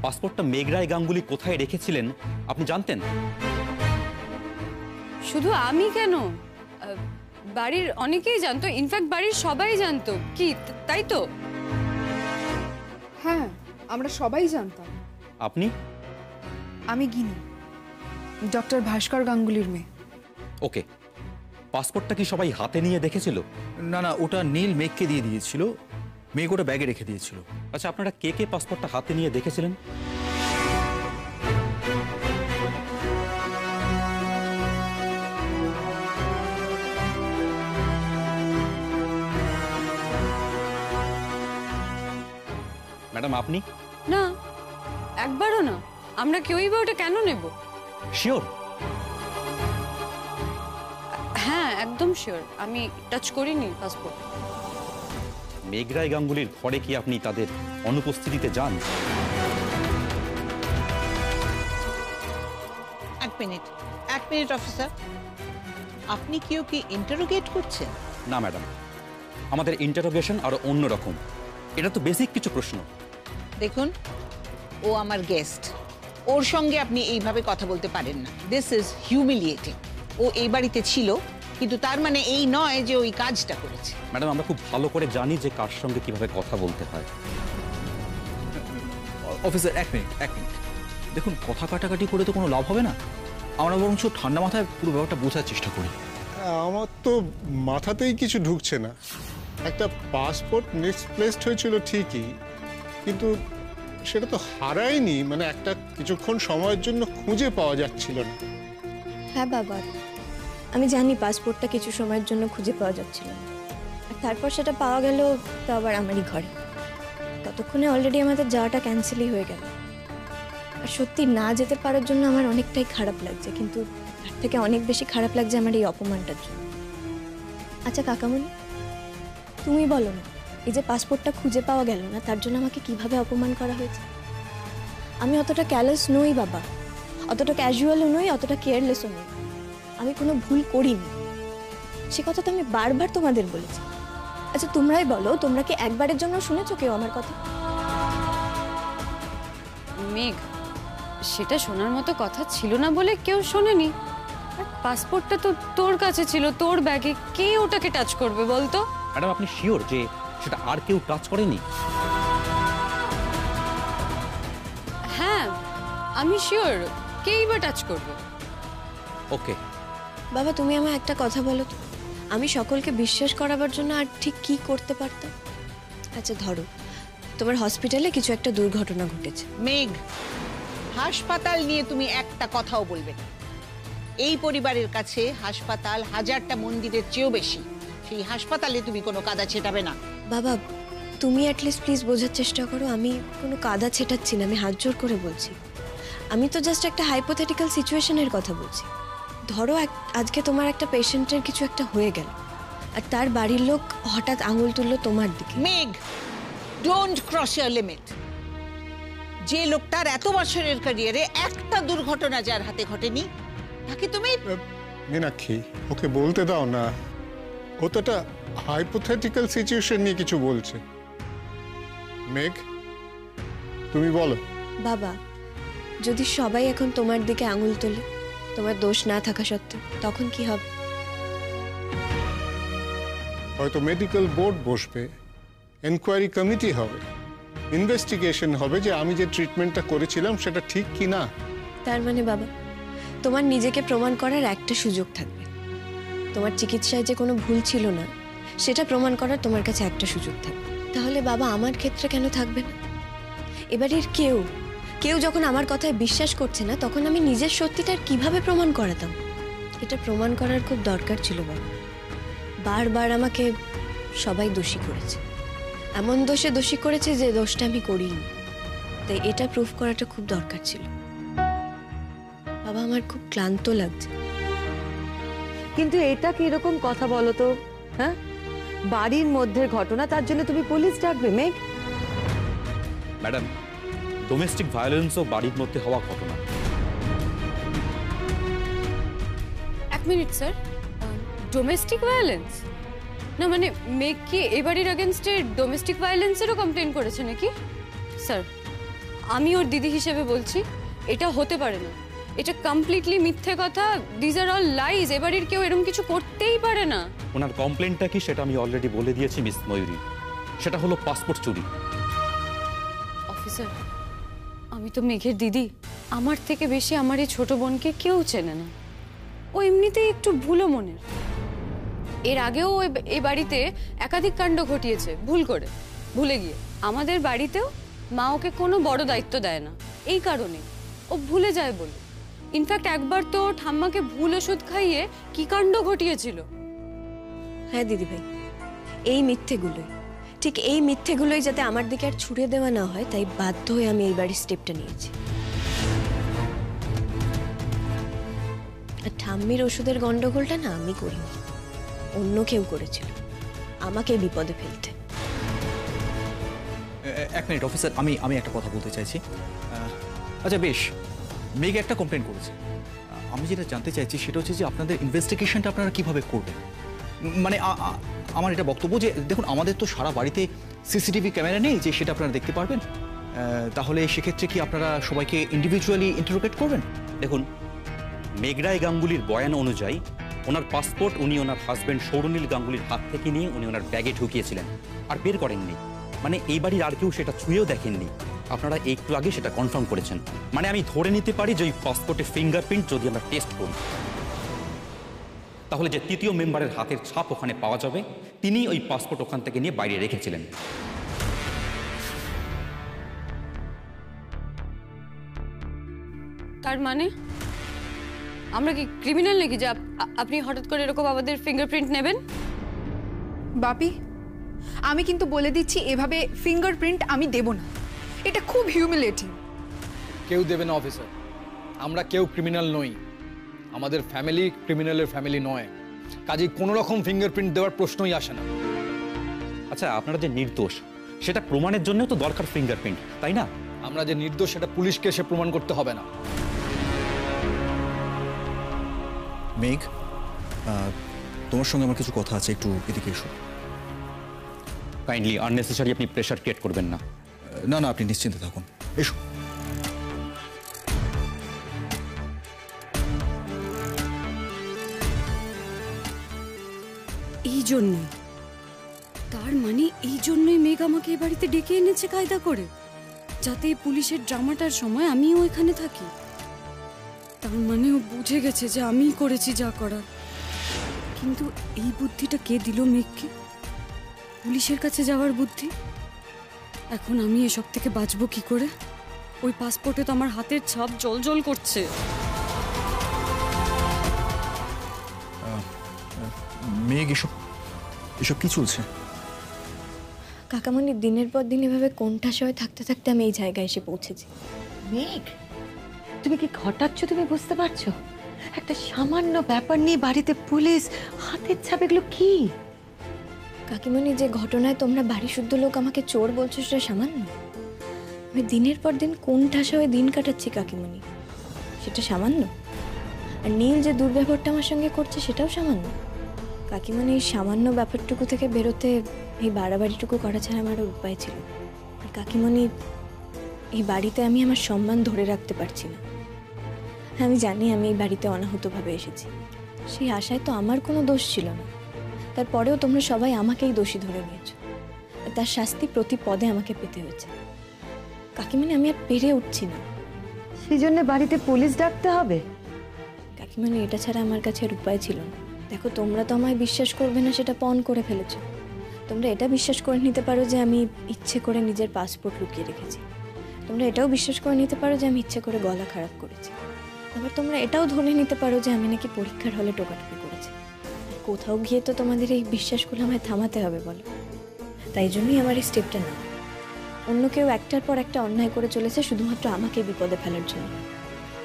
পাসপোর্টটা মেঘরায় গাঙ্গুলি কোথায় রেখেছিলেন আপনি জানতেন? শুধু আমি কেন, বাড়ির অনেকেই জানতো, ইনফ্যাক্ট বাড়ির সবাই জানতো। কি তাই তো? হ্যাঁ, আমরা সবাই জানতাম। আপনি? আমি গিনি, ডক্টর ভাস্কর গাঙ্গুলির মেয়ে। ওকে, পাসপোর্টটা কি সবাই হাতে নিয়ে দেখেছিল? না না, ওটা নীল মেঘকে দিয়ে দিয়েছিল, মেঘ ওটা ব্যাগে রেখে দিয়েছিল। আচ্ছা, আপনারা কে কে পাসপোর্টটা হাতে নিয়ে দেখেছিলেন? ম্যাডাম আপনি? না, একবারও না। আমরা কেউই বা ওটা কেন নেব? শিওর? হ্যাঁ, একদম শিওর। আমি টাচ করিনি পাসপোর্ট। মেঘরায় গাঙ্গুলির ঘরে কি আপনি তাদের অনুপস্থিতিতে যান? এক মিনিট অফিসার, আপনি কি ওকে ইন্টারোগেট করছেন? না ম্যাডাম, আমাদের ইন্টারোগেশন আরো অন্যরকম। এটা তো বেসিক কিছু প্রশ্ন। দেখুন, ও আমার গেস্ট, ওর সঙ্গে আপনি এইভাবে কথা বলতে পারেন না। This is humiliating. ও এই বাড়িতে ছিল, কিন্তু তার মানে এই নয় যে ওই কাজটা করেছে। ম্যাডাম, আমরা খুব ভালো করে জানি যে কার সঙ্গে কিভাবে কথা বলতে হয়। অফিসার এক মিনিট, দেখুন, কথা কাটাকাটি করে তো কোনো লাভ হবে না। আমরা বরঞ্চ ঠান্ডা মাথায় পুরো ব্যাপারটা বোঝার চেষ্টা করি। আমার তো মাথাতেই কিছু ঢুকছে না। একটা পাসপোর্ট মিসপ্লেসড হয়েছিল ঠিকই, কিন্তু সেটা তো হারায়নি, মানে একটা কিছুক্ষণ সময়ের জন্য খুঁজে পাওয়া যাচ্ছিল না। হ্যাঁ বাবা, আমি জানি পাসপোর্টটা কিছু সময়ের জন্য খুঁজে পাওয়া যাচ্ছিল না, আর তারপর সেটা পাওয়া গেল, তো আবার আমারই ঘরে। ততক্ষণে অলরেডি আমাদের যাওয়াটা ক্যান্সেলই হয়ে গেল। আর সত্যি না যেতে পারার জন্য আমার অনেকটাই খারাপ লাগছে, কিন্তু তার থেকে অনেক বেশি খারাপ লাগছে আমার এই অপমানটার জন্য। আচ্ছা কাকামণি, তুমি বলো না, এই যে পাসপোর্টটা খুঁজে পাওয়া গেল না, তার জন্য আমাকে কিভাবে অপমান করা হয়েছে? আমি অতটা ক্যালেস নই বাবা, অতটা ক্যাজুয়ালও নই, অতটা কেয়ারলেসও নই। আমি কোনো ভুল করিনি, সে কথা তো আমি বারবার তোমাদের বলেছি। আচ্ছা তোমরাই বলো, তোমরা কি একবারের জন্য শুনেছো কেউ আমার কথা? মেঘ, সেটা শোনার মতো কথা ছিল না বলে কেউ শোনেনি। আর পাসপোর্টটা তো তোর কাছে ছিল, তোর ব্যাগে, কে ওটাকে টাচ করবে বলতো? ম্যাডাম, আপনি শিওর যে সেটা আর কেউ টাচ করেনি? হ্যাঁ, আমি শিওর, কেই বা টাচ করবে। ওকে বাবা, তুমি আমায় একটা কথা বলো তো, আমি সকলকে বিশ্বাস করাবার জন্য আর ঠিক কি করতে পারতাম? আচ্ছা ধরো, তোমার হসপিটালে কিছু একটা দুর্ঘটনা ঘটেছে। মেঘ, হাসপাতাল নিয়ে তুমি একটা কথাও বলবে না। এই পরিবারের কাছে হাসপাতাল হাজারটা মন্দিরের চেয়েও বেশি। সেই হাসপাতালে তুমি কোনো কাদা ছেটাবে না। বাবা, তুমি অ্যাটলিস্ট প্লিজ বোঝার চেষ্টা করো, আমি কোনো কাদা ছেটাচ্ছি না, আমি হাত জোর করে বলছি। আমি তো জাস্ট একটা হাইপোথেটিক্যাল সিচুয়েশনের কথা বলছি। ধরো আজকে তোমার একটা পেশেন্টের কিছু একটা হয়ে গেল, আর তার বাড়ির লোক হঠাৎ আঙুল তুললো তোমার দিকে। মেঘ, ডোন্ট ক্রস ইওর লিমিট। যে লোকটার এত বছরের ক্যারিয়ারে একটা দুর্ঘটনা যার হাতে ঘটেনি, তাকে তুমি... মীনাক্ষী, ওকে বলতে দাও না, ও তো একটা হাইপোথেটিক্যাল সিচুয়েশন নিয়ে কিছু বলছে। মেঘ, তুমি বলো। বাবা, যদি সবাই এখন তোমার দিকে আঙুল তোলে, তোমার দোষ না থাকা সত্ত্বেও, তখন কি হবে? হয়তো মেডিকেল বোর্ড বসবে, এনকোয়ারি কমিটি হবে, ইনভেস্টিগেশন হবে যে আমি যে ট্রিটমেন্টটা করেছিলাম সেটা ঠিক কি না। তার মানে বাবা, তোমার নিজেকে প্রমাণ করার একটা সুযোগ থাকবে। তোমার চিকিৎসায় যে কোনো ভুল ছিল না, সেটা প্রমাণ করার তোমার কাছে একটা সুযোগ থাকবে। তাহলে বাবা, আমার ক্ষেত্রে কেন থাকবে না? এবারের কেউ যখন আমার কথায় বিশ্বাস করছে না, তখন আমি নিজের সত্যিটার কিভাবে প্রমাণ করাতাম? এটা প্রমাণ করার খুব দরকার ছিল বাবা। বারবার আমাকে সবাই দোষী করেছে, এমন দোষে দোষী করেছে যে দোষটা আমি করিনি। তাই এটা প্রুফ করাটা খুব দরকার ছিল। বাবা, আমার খুব ক্লান্ত লাগছে। কিন্তু এটা কিরকম কথা বলো তো? হ্যাঁ, বাড়ির মধ্যে ঘটনা, তার জন্য তুমি পুলিশ ডাকবে? মেঘ, ম্যাডাম, ডোমেস্টিক ভায়োলেন্সও বাড়ির মধ্যে হওয়া ঘটনা। এক মিনিট স্যার, ডোমেস্টিক ভায়োলেন্স? না মানে মেঘ কি এ বাড়ির এগেনস্টে ডোমেস্টিক ভায়োলেন্সেরও কমপ্লেন করেছে নাকি? স্যার, আমি ওর দিদি হিসেবে বলছি এটা হতে পারে না, এটা কমপ্লিটলি মিথ্যে কথা। This are all lies. এবারের কেউ এরকম কিছু করতেই পারে না। ওনার কমপ্লেনটা কি সেটা আমি অলরেডি বলে দিয়েছি মিস ময়ূরী, সেটা হলো পাসপোর্ট চুরি। অফিসার, আমি তো মেঘের দিদি, আমার থেকে বেশি আমার এই ছোট বোনকে কেউ চেনে না। ও এমনিতেই একটু ভুলো মনের। এর আগেও এই বাড়িতে একাধিক কাণ্ড ঘটিয়েছে ভুল করে, ভুলে গিয়ে। আমাদের বাড়িতেও মা ওকে কোনো বড় দায়িত্ব দেয় না এই কারণে, ও ভুলে যায় বলে। ইনফ্যাক্ট একবার তো ঠাম্মাকে ভুল ওষুধ খাইয়ে কি কাণ্ড ঘটিয়েছিল। হ্যাঁ দিদিভাই, এই মিথ্যেগুলোই, ঠিক এই মিথ্যেগুলোই যাতে আমার দিকে আর ছুড়ে দেওয়া না হয়, তাই বাধ্য হয়ে আমি এই বাড়ির স্টেপটা নিয়েছি। আর ঠাম্মির ওষুধের গন্ডগোলটা না আমি করিনি, অন্য কেউ করেছিল আমাকে বিপদে ফেলতে। এক মিনিট অফিসার, আমি একটা কথা বলতে চাইছি। আচ্ছা বেশ, মেঘ একটা কমপ্লেন করেছে। আমি যেটা জানতে চাইছি সেটা হচ্ছে যে আপনাদের ইনভেস্টিগেশনটা আপনারা কিভাবে করবেন। মানে আমার এটা বক্তব্য যে দেখুন, আমাদের তো সারা বাড়িতে সিসিটিভি ক্যামেরা নেই যে সেটা আপনারা দেখতে পারবেন। তাহলে সেক্ষেত্রে কি আপনারা সবাইকে ইন্ডিভিজুয়ালি ইন্টারোগেট করবেন? দেখুন, মেঘরায় গাঙ্গুলির বয়ান অনুযায়ী ওনার পাসপোর্ট উনি ওনার হাজব্যান্ড সৌরনীল গাঙ্গুলির হাত থেকে নিয়ে উনি ওনার ব্যাগে ঢুকিয়েছিলেন আর বের করেননি। মানে এই বাড়ির আর কেউ সেটা ছুঁয়েও দেখেননি। আপনারা একটু আগে সেটা কনফার্ম করেছেন। মানে আমি ধরে নিতে পারি যে ওই পাসপোর্টের ফিঙ্গারপ্রিন্ট যদি আমরা টেস্ট করি, তাহলে যে তৃতীয় মেম্বারের হাতের ছাপ ওখানে পাওয়া যাবে, তিনি ওই পাসপোর্ট ওখান থেকে নিয়ে বাইরে রেখেছিলেন। তার মানে আমরা কি ক্রিমিনাল নাকি যে আপনি হঠাৎ করে এরকম আমাদের ফিঙ্গারপ্রিন্ট নেবেন? বাপি, আমি কিন্তু বলে দিচ্ছি, এভাবে ফিঙ্গারপ্রিন্ট আমি দেব না। এটা খুব হিউমিলেটিং। কেউ দেবে না অফিসার, আমরা কেউ ক্রিমিনাল নই। আমাদের ফ্যামিলি ক্রিমিনালের ফ্যামিলি নয়, কাজেই কোনো রকম ফিঙ্গারপ্রিন্ট দেওয়ার প্রশ্নই আসে না। আচ্ছা, আপনারা যে নির্দোষ সেটা প্রমাণের জন্য তো দরকার ফিঙ্গারপ্রিন্ট, তাই না? আমরা যে নির্দোষ সেটা পুলিশকে এসে প্রমাণ করতে হবে না। মেঘ, তোমার সঙ্গে আমার কিছু কথা আছে, একটু এদিকে এসো। কাইন্ডলি আননেসেসারি আপনি প্রেশার ক্রিয়েট করবেন না। না না, আপনি নিশ্চিন্তে থাকুন, এসো। এই জন্যই, তার মানে এই জন্যই মেঘ আমাকে এ বাড়িতে ডেকে এনেছে কায়দা করে, যাতে এই পুলিশের ড্রামাটার সময় আমিও এখানে থাকি। তার মানে ও বুঝে গেছে যে আমিই করেছি যা করার। কিন্তু এই বুদ্ধিটা কে দিল মেঘকে? পুলিশের কাছে যাওয়ার বুদ্ধি। এখন আমি এসব থেকে বাঁচবো কি করে? ওই পাসপোর্টে তো আমার হাতের ছাপ জ্বলজ্বল করছে। মেঘ, এসব কি চলছে? কাকামণি, দিনের পর দিন এভাবে কোণঠাসা থাকতে থাকতে আমি এই জায়গায় এসে পৌঁছেছি। মেঘ, তুমি কি ঘটাচ্ছ তুমি বুঝতে পারছো? একটা সামান্য ব্যাপার নিয়ে বাড়িতে পুলিশ, হাতের ছাপ, এগুলো কি? কাকিমণি, যে ঘটনায় তোমরা বাড়ি শুদ্ধ লোক আমাকে চোর বলছো সেটা সামান্য? আমি দিনের পর দিন কোণঠাসা হয়ে দিন কাটাচ্ছি কাকিমণি, সেটা সামান্য? আর নীল যে দুর্ব্যবহারটা আমার সঙ্গে করছে সেটাও সামান্য? কাকিমণি, এই সামান্য ব্যাপারটুকু থেকে বেরোতে এই বাড়াবাড়িটুকু করা ছাড়া আমার আর উপায় ছিল। আর কাকিমণি, এই বাড়িতে আমি আমার সম্মান ধরে রাখতে পারছি না। আমি জানি আমি এই বাড়িতে অনাহূতভাবে এসেছি, সেই আশায় তো আমার কোনো দোষ ছিল না। তারপরেও তোমরা সবাই আমাকেই দোষী ধরে নিয়েছো, আর তার শাস্তি প্রতি পদে আমাকে পেতে হয়েছে। কাকিমণি, আমি আর পেরে উঠছি না। সেই জন্য বাড়িতে পুলিশ ডাকতে হবে? কাকিমণি, এটা ছাড়া আমার কাছে আর উপায় ছিল না। দেখো, তোমরা তো আমায় বিশ্বাস করবে না সেটা পণ করে ফেলেছো। তোমরা এটা বিশ্বাস করে নিতে পারো যে আমি ইচ্ছে করে নিজের পাসপোর্ট লুকিয়ে রেখেছি। তোমরা এটাও বিশ্বাস করে নিতে পারো যে আমি ইচ্ছে করে গলা খারাপ করেছি। আবার তোমরা এটাও ধরে নিতে পারো যে আমি নাকি পরীক্ষার হলে টোকাটুকি করেছি। কোথাও গিয়ে তো তোমাদের এই বিশ্বাসগুলো আমায় থামাতে হবে বলো। তাই জন্যই আমার এই স্টেপটা না। অন্য কেউ একটার পর একটা অন্যায় করে চলেছে শুধুমাত্র আমাকে বিপদে ফেলার জন্য।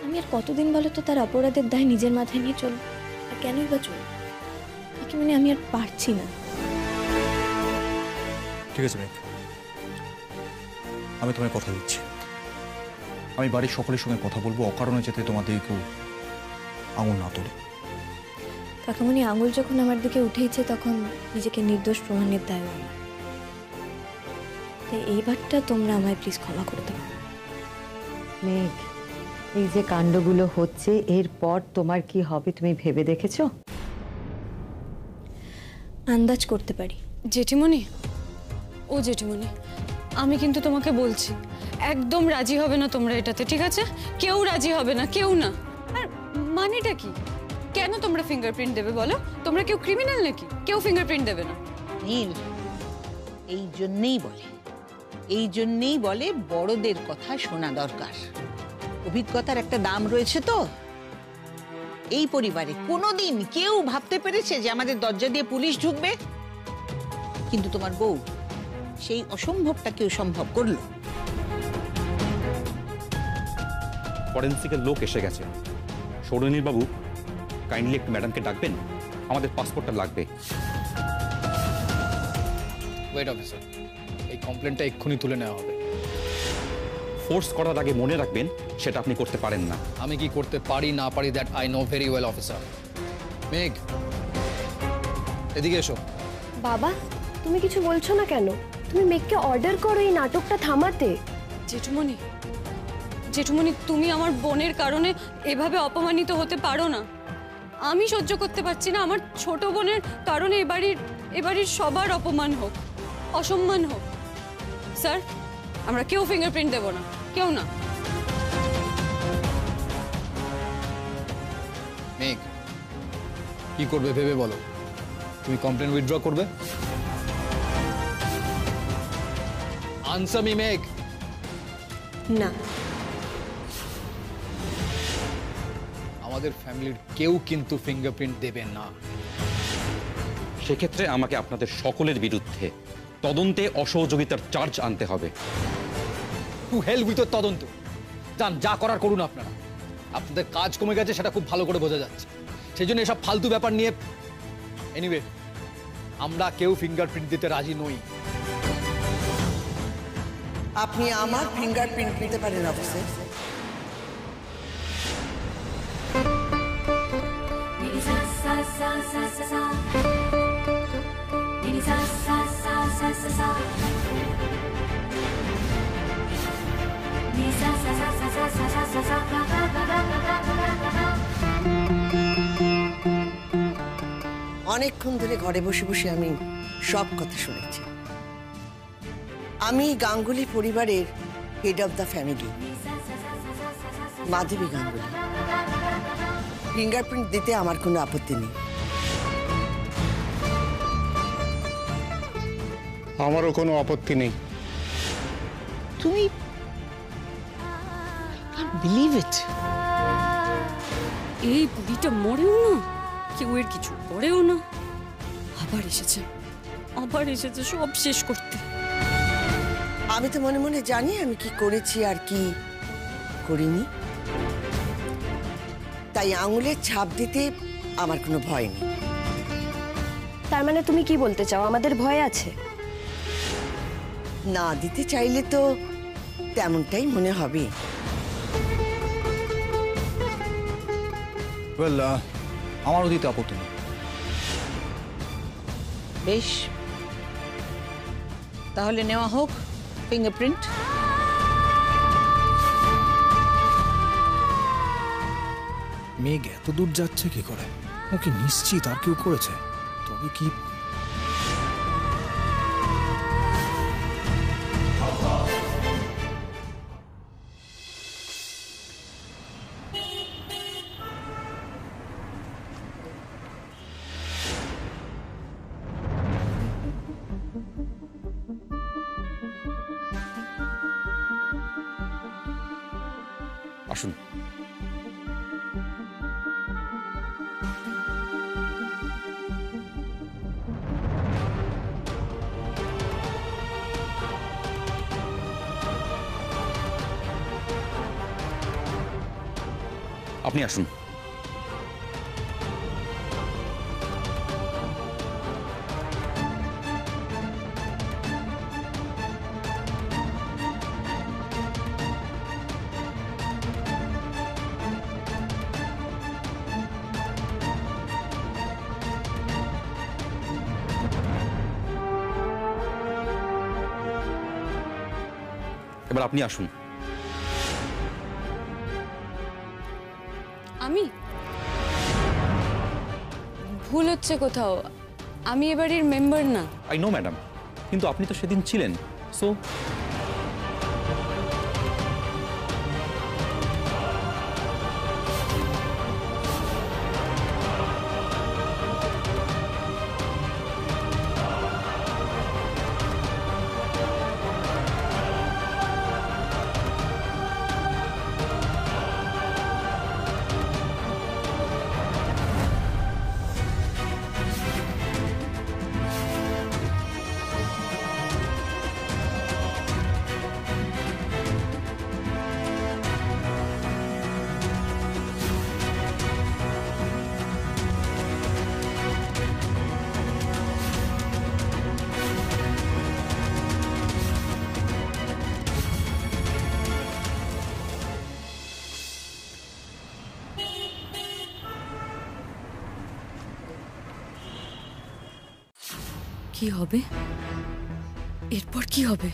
আমি আর কতদিন বলো তো তার অপরাধের দায় নিজের মাথায় নিয়ে চলবো? আর কেনই বা চলবো? কাকিমণি, আমি আর পারছি না। ঠিক আছে মেঘ, আমি তোমায় কথা দিচ্ছি, আমি বাড়ির সকলের সঙ্গে কথা বলবো, অকারণে যাতে তোমাদের কেউ আঙুল না তোলে। কাকামণি, আঙুল যখন আমার দিকে উঠেইছে তখন নিজেকে নির্দোষ প্রমাণের দায় আমার। তাই এইবারটা তোমরা আমায় প্লিজ ক্ষমা করে দাও। মেঘ, এই যে কাণ্ডগুলো হচ্ছে এরপর তোমার কি হবে তুমি ভেবে দেখেছো? আন্দাজ করতে পারি। জেঠিমণি, ও জেঠিমণি, আমি কিন্তু তোমাকে বলছি একদম রাজি হবে না তোমরা এটাতে, ঠিক আছে? কেউ রাজি হবে না, কেউ না। আর মানেটা কি? কেন তোমরা ফিঙ্গারপ্রিন্ট দেবে বলো? তোমরা কেউ ক্রিমিনাল নাকি? কেউ ফিঙ্গারপ্রিন্ট দেবে না। নীল, এই জন্যেই বলে বড়দের কথা শোনা দরকার। অভিজ্ঞতার একটা দাম রয়েছে তো। এই পরিবারে কোনোদিন কেউ ভাবতে পেরেছে যে আমাদের দরজা দিয়ে পুলিশ ঢুকবে? কিন্তু তোমার বউ সেই অসম্ভবটা কেউ সম্ভব করলো। ফরেন্সিকের লোক এসে গেছে। সৌরনীল বাবু, কাইন্ডলি একটু ম্যাডামকে ডাকবেন, আমাদের পাসপোর্টটা লাগবে। ওয়েট অফিসার, এই কমপ্লেনটা এক্ষুনি তুলে নেওয়া হবে। ফোর্স করার আগে মনে রাখবেন সেটা আপনি করতে পারেন না। আমি কি করতে পারি না পারি that I know very well officer. মেঘ, এদিকে এসো। বাবা, তুমি কিছু বলছো না কেন? তুমি মেঘকে অর্ডার করো এই নাটকটা থামাতে। জেঠুমণি, জেঠুমণি, তুমি আমার বোনের কারণে এভাবে অপমানিত হতে পারো না। আমি সহ্য করতে পারছি না আমার ছোট বোনের কারণে এবাড়ির সবার অপমান হোক, অসম্মান হোক। স্যার, আমরা কেউ ফিঙ্গারপ্রিন্ট দেব না, কেউ না। মেঘ, কি করবে ভেবে বলো। তুমি কমপ্লেন উইথড্র করবে? আনসার মি মেঘ। না, আমাদের ফ্যামিলির কেউ কিন্তু ফিঙ্গারপ্রিন্ট দেবে না। সেক্ষেত্রে আমাকে আপনাদের সকলের বিরুদ্ধে তদন্তে অসহযোগিতার চার্জ আনতে হবে। টু হেল উইথ তদন্ত। যান, যা করার করুন আপনারা। আপনাদের কাজ কমে গেছে সেটা খুব ভালো করে বোঝা যাচ্ছে। সেই জন্য এসব ফালতু ব্যাপার নিয়ে এনিওয়ে আমরা কেউ ফিঙ্গারপ্রিন্ট দিতে রাজি নই। আপনি আমার ফিঙ্গারপ্রিন্ট নিতে পারেন অফিসে। অনেকক্ষণ ধরে ঘরে বসে বসে আমি সব কথা শুনেছি। আমি গাঙ্গুলি পরিবারের head of the family, Madhabi Ganguly. Fingerprint দিতে আমার কোনো আপত্তি নেই। আমারও কোনো আপত্তি নেই। তুমি বিলিভ ইট, এই বুড়িটা মরেও না, কেউ এর কিছু করেও না, আবার এসেছে সব শেষ করতে। আমি তো মনে মনে জানি আমি কি করেছি আর কি করিনি, তাই আঙুলের ছাপ দিতে আমার কোনো ভয় নেই। তার মানে তুমি কি বলতে চাও আমাদের ভয় আছে? না দিতে চাইলে তো তেমনটাই মনে হবে। ওয়েল, আমারও দিতে আপত্তি নেই। বেশ, তাহলে নেওয়া হোক ফিঙ্গারপ্রিন্ট। মেঘ এত দূর যাচ্ছে কি করে? ওকে নিশ্চিত আর কেউ করেছে, তবে কি? আসুন। আপনি আসুন। এবার আপনি আসুন। আমি ভুল হচ্ছে কোথাও, আমি এ বাড়ির মেম্বার না। আই নো ম্যাডাম, কিন্তু আপনি তো সেদিন ছিলেন, সো কি হবে এরপর? কি হবে?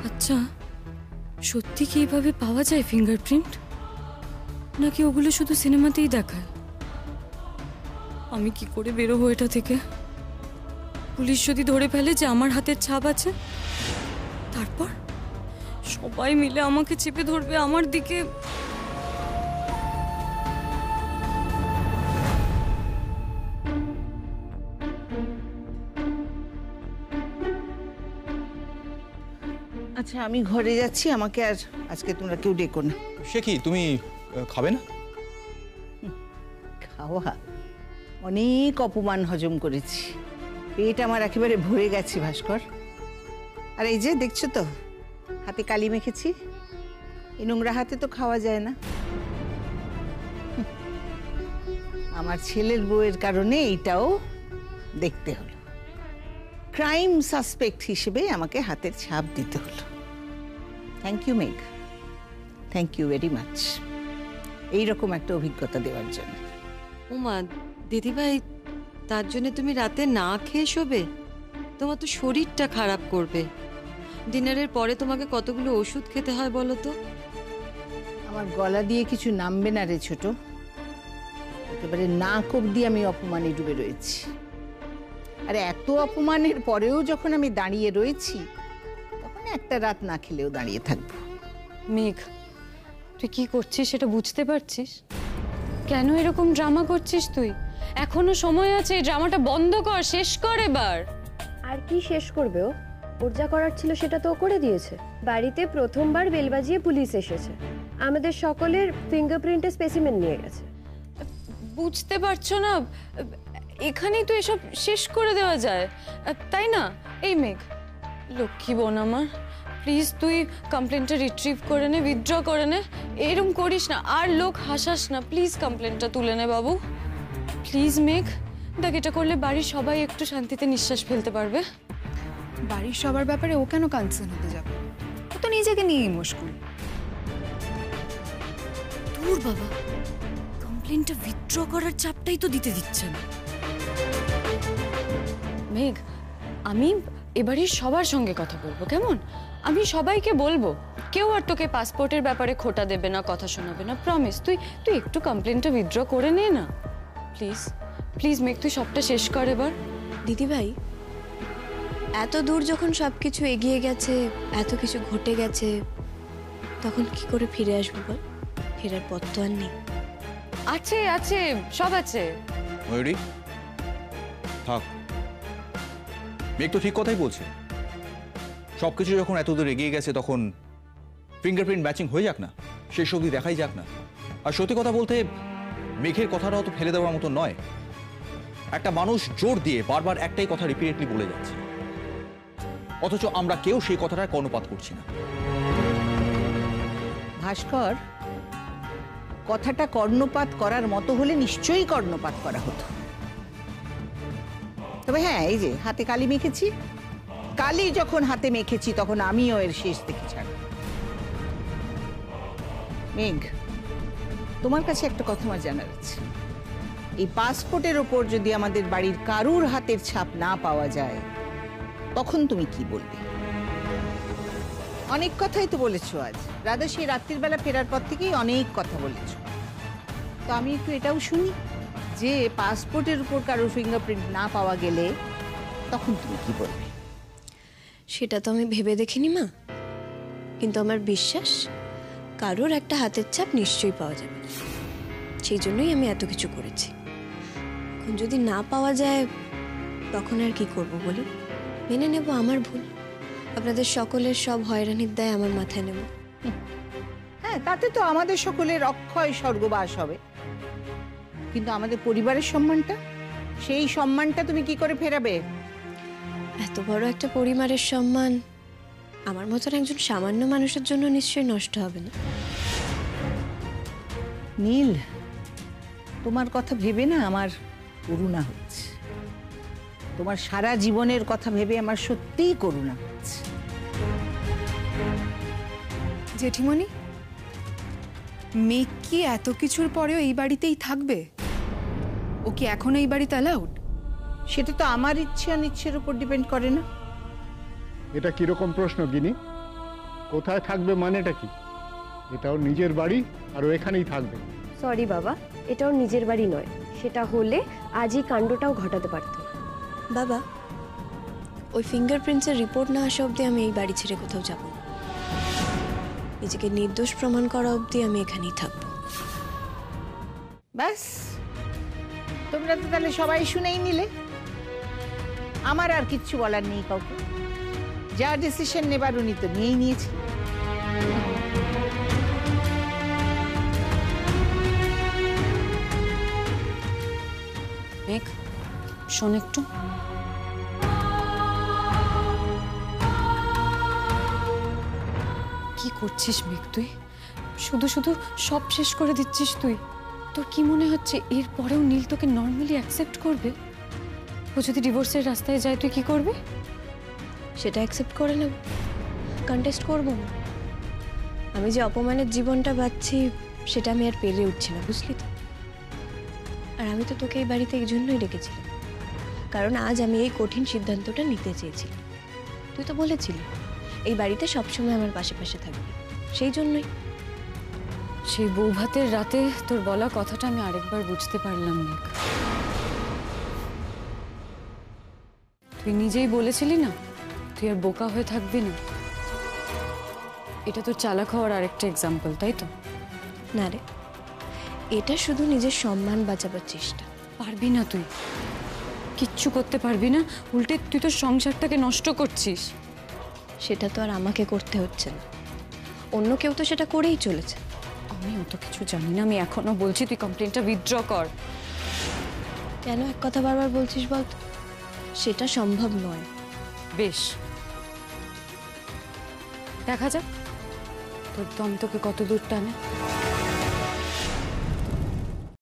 আচ্ছা, সত্যি কি এভাবে পাওয়া যায় ফিঙ্গারপ্রিন্ট, নাকি ওগুলো শুধু সিনেমাতেই দেখায়? আমি কি করে বেরোবো এটা থেকে? পুলিশ যদি ধরে ফেলে যে আমার হাতের ছাপ আছে, তারপর সবাই মিলে আমাকে চেপে ধরবে আমার দিকে। আচ্ছা, আমি ঘরে যাচ্ছি, আমাকে আর আজকে তোমরা কেউ ডেকো না। সে কি, তুমি খাবে না? খাওয়া? অনেক অপমান হজম করেছি, পেট আমার একেবারে ভরে গেছে ভাস্কর। আর এই যে দেখছো তো, হাতে কালি মেখেছি, এই নোংরা হাতে তো খাওয়া যায় না। আমার ছেলের বউয়ের কারণে এইটাও দেখতে হলো। ক্রাইম সাসপেক্ট হিসেবে আমাকে হাতের ছাপ দিতে হলো। থ্যাংক ইউ মেঘ, থ্যাংক ইউ ভেরি মাচ এইরকম একটা অভিজ্ঞতা দেওয়ার জন্য। ওমা দিদিভাই, তার জন্য তুমি রাতে না খেয়ে শোবে? তোমার তো শরীরটা খারাপ করবে। ডিনারের পরে তোমাকে কতগুলো ওষুধ খেতে হয় বলো তো? আমার গলা দিয়ে কিছু নামবে না রে ছোট, একেবারে নাক অব্দি আমি অপমানে ডুবে রয়েছি। আর এত অপমানের পরেও যখন আমি দাঁড়িয়ে রয়েছি, তখন একটা রাত না খেলেও দাঁড়িয়ে থাকবো। মেঘ, তুই কি করছিস সেটা বুঝতে পারছিস? কেন এরকম ড্রামা করছিস তুই? এখনো সময় আছে, এই ড্রামাটা বন্ধ কর, শেষ কর এবার। আর কি শেষ করবে ও? ওর যা করার ছিল সেটা তো ও করে দিয়েছে। বাড়িতে প্রথমবার বেল বাজিয়ে পুলিশ এসেছে, আমাদের সকলের ফিঙ্গারপ্রিন্টের স্পেসিমেন নিয়ে গেছে। বুঝতে পারছো না? এখানেই তো এসব শেষ করে দেওয়া যায়, তাই না? এই মেঘ, লক্ষ্মী বোন আমার, প্লিজ তুই কমপ্লেনটা রিট্রিভ করে নে, উইথড্র করে নে। এরকম করিস না, আর লোক হাসাস না। প্লিজ কমপ্লেনটা তুলে নে বাবু, প্লিজ মেঘ। দেখ, এটা করলে বাড়ির সবাই একটু শান্তিতে নিঃশ্বাস ফেলতে পারবে। বাড়ির সবার ব্যাপারে ও কেন কনসার্ন হতে যাবে? ও তো নিজেকে নিয়েই মুশকুল। দূর বাবা, কমপ্লেনটা উইথড্র করার চাপটাই তো দিতে দিচ্ছে না। মেঘ, আমি এবারের সবার সঙ্গে কথা বলবো, কেমন? আমি সবাইকে বলবো, কেউ আর তোকে পাসপোর্টের ব্যাপারে খোটা দেবে না, কথা শোনাবে না, প্রমিস। তুই একটু কমপ্লেনটা উইথড্র করে নে না, প্লিজ প্লিজ মেঘ, তুই সবটা শেষ কর এবার। দিদিভাই, এত দূর যখন সবকিছু এগিয়ে গেছে, এত কিছু ঘটে গেছে, তখন কি করে ফিরে আসবো বল? ফেরার পথ তো আর নেই। আছে আছে, সব আছে। ময়ূরী থাক, মেঘ তো ঠিক কথাই বলছে। সবকিছু যখন এত দূর এগিয়ে গেছে, তখন ফিঙ্গারপ্রিন্ট ম্যাচিং হয়ে যাক না, শেষ অবধি দেখাই যাক না। আর সত্যি কথা বলতে, মেঘের কথাটাও তো ফেলে দেওয়ার মতো নয়। একটা মানুষ জোর দিয়ে বারবার একটাই কথা রিপিটেডলি বলে যাচ্ছে, অথচ আমরা কেউ সেই কথাটার কর্ণপাত করছি না। ভাস্কর, কথাটা কর্ণপাত করার মতো হলে নিশ্চয়ই কর্ণপাত করা হতো। তবে হ্যাঁ, এই যে হাতে কালি মেখেছি, কালি যখন হাতে মেখেছি তখন আমিও এর শেষ দেখে ছাড়ব। মেঘ, তোমার কাছে একটা কথা আমার জানার আছে। এই পাসপোর্টের ওপর যদি আমাদের বাড়ির কারুর হাতের ছাপ না পাওয়া যায়, তখন তুমি কি বলবে? অনেক কথাই তো বলেছো আজ, রাধা সেই রাত্রির বেলা ফেরার পর থেকেই অনেক কথা বলেছো। তো আমি একটু এটাও শুনি যে পাসপোর্টের উপর কারোর ফিঙ্গারপ্রিন্ট না পাওয়া গেলে তখন তুমি কি বলবে? সেটা তো আমি ভেবে দেখিনি মা, কিন্তু আমার বিশ্বাস কারোর একটা হাতের ছাপ নিশ্চয়ই পাওয়া যাবে। সেই জন্যই আমি এত কিছু করেছি। এখন যদি না পাওয়া যায় তখন আর কি করব বলুন? মেনে নেব আমার ভুল, আপনাদের সকলের সব হয়রানির দায় আমার মাথায় নেব। হ্যাঁ, তাতে তো আমাদের সকলের অক্ষয় স্বর্গবাস হবে, কিন্তু আমাদের পরিবারের সম্মানটা, সেই সম্মানটা তুমি কি করে ফেরাবে? এত বড় একটা পরিবারের সম্মান আমার মতন একজন সামান্য মানুষের জন্য নিশ্চয়ই নষ্ট হবে না। নীল, তোমার কথা ভেবে না আমার করুণা হচ্ছে। তোমার সারা জীবনের কথা ভেবে আমার সত্যিই করুণা হচ্ছে। জেঠিমণি, মেঘ কি এত কিছুর পরেও এই বাড়িতেই থাকবে? ও কি এখনো এই বাড়িতে অ্যালাউড? সেটা তো আমার ইচ্ছে অনিচ্ছের উপর ডিপেন্ড করে না। এটা কিরকম প্রশ্ন গিনি? কোথায় থাকবে মানেটা কি? এটাও নিজের বাড়ি আর ও এখানেই থাকবে। সরি বাবা, এটা ওর নিজের বাড়ি নয়। সেটা হলে আজই কাণ্ডটাও ঘটাতে পারত। বাবা, ওই ফিঙ্গারপ্রিন্টসের রিপোর্ট না আসা অবধি আমি এই বাড়ি ছেড়ে কোথাও যাব না। নিজেকে নির্দোষ প্রমাণ করা অবধি আমি এখানেই থাকবো। ব্যাস, তোমরা তো তাহলে সবাই শুনেই নিলে। আমার আর কিচ্ছু বলার নেই কাউকে। যা ডিসিশন নেবার উনি তো নিয়েই নিয়েছে। মেঘ, শোন একটু। কি করছিস মেঘ তুই? শুধু শুধু সব শেষ করে দিচ্ছিস তুই। তোর কি মনে হচ্ছে এরপরেও নীল তোকে নর্মালি অ্যাকসেপ্ট করবে? ও যদি ডিভোর্সের রাস্তায় যায় তুই কি করবি? সেটা অ্যাকসেপ্ট করে নেব, কন্টেস্ট করবো না। আমি যে অপমানের জীবনটা বাঁচছি সেটা আমি আর পেরে উঠছি না, বুঝলি তো? আর আমি তো তোকে এই বাড়িতে এই জন্যই ডেকেছিলাম, কারণ আজ আমি এই কঠিন সিদ্ধান্তটা নিতে চেয়েছিলাম। তুই তো বলেছিলি এই বাড়িতে সবসময় আমার পাশে পাশে থাকবি, সেই জন্যই। সেই বৌভাতের রাতে তোর বলা কথাটা আমি আরেকবার বুঝতে পারলাম না। তুই নিজেই বলেছিলি না তুই আর বোকা হয়ে থাকবি না। এটা তোর চালাক হওয়ার আরেকটা এক্সাম্পল, তাই তো? না রে, এটা শুধু নিজের সম্মান বাঁচাবার চেষ্টা। পারবি না, তুই কিচ্ছু করতে পারবি না। উল্টে তুই তোর সংসারটাকে নষ্ট করছিস। সেটা তো আর আমাকে করতে হচ্ছে না, অন্য কেউ তো সেটা করেই চলেছে। আমি অত কিছু জানি না, আমি এখনো বলছি তুই কমপ্লেনটা উইথড্র কর। কেন এক কথা বারবার বলছিস বলতো? সেটা সম্ভব নয়। বেশ, দেখা যাক তোর দম তোকে কত দূর টানে।